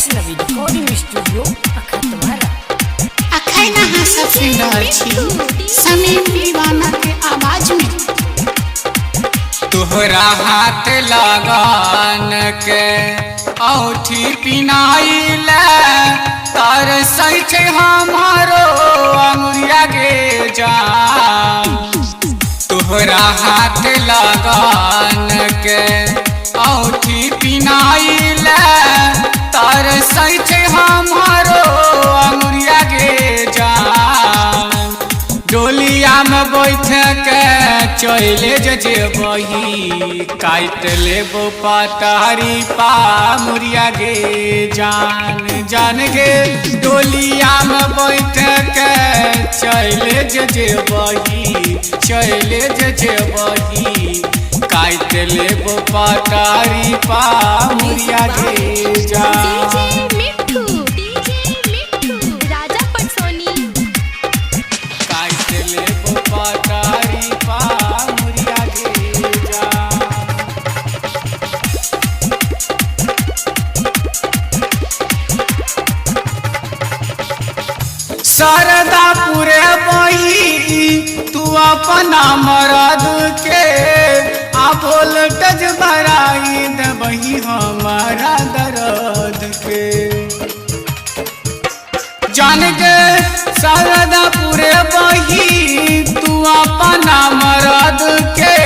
Vaishnavi recording studio अखतवारा। अखै नहा सब सुन रहल छी समीम दीवाना के आवाज में। तोहरा हाथ लगान के औठी पिनाइल तार सही हमारो अंगुरिया गे जान। तोहरा हाथ लगान के औठी पिनाइल तार सही हमारो अंगुरिया गे जान। डोलिया में बैठ के चले जेबही काट लेबो पटारी पामुरिया गे जान। जान गे डोलिया में बैठ के चले जेबही काट लेबो पटारी पामुरिया गे जान। शारदा पूरे बही तू अपना मरद के आ वोल्टेज बढ़ाई दबही हमारा दर्द के। जान के शारदा पूरे बही तू अपना मरद के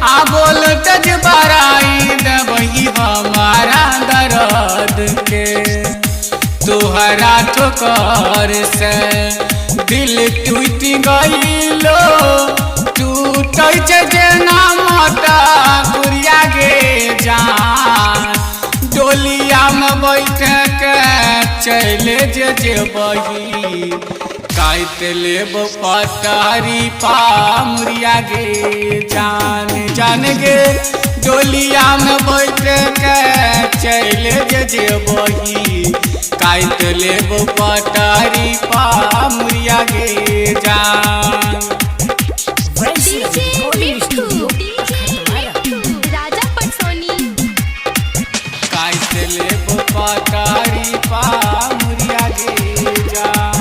आ वोल्टेज बढ़ाई दबही हमारा दर्द के। तोहरा ठोकर से दिल टूट गइलो टूट जेना मोटा गुड़िया गे जान। डोलिया में बैठ के चले जेबही काट लेबो पटारी पामुरिया गे जान। जान गे डोलिया में बैठ के चले जेबही काट लेबो पटारी पामुरिया गे जान। वैष्णवी रिकॉर्डिंग स्टूडियो काट लेबो पटारी पामुरिया गे जान।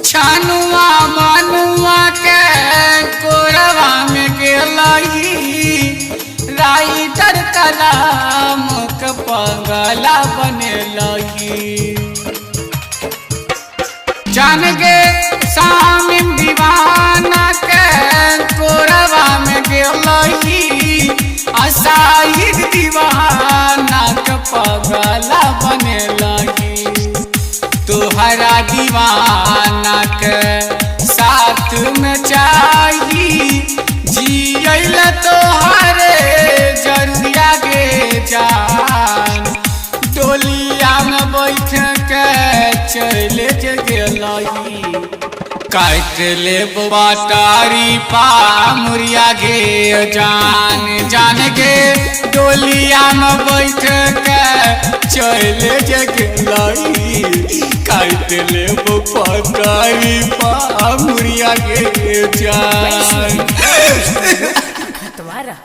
छानुआ मनुआ के कोरवा में गेलही राइटर कलाम के पगला बनेलही। जान गे शामिम दीवाना के कोरवा में गेलही असाहिद दीवाना के पगला बनेलही। तोहरा दीवाना के साथ में चाही जियल तोहरे जरुरिया गे जान। डोलिया में बैठ के चले गेलही काट लेबो पटारी पामुरिया गे जान। जान गे डोलिया में बैठ के चले गेलही काट लेबो पटारी पामुरिया गे जान। अखतवारा।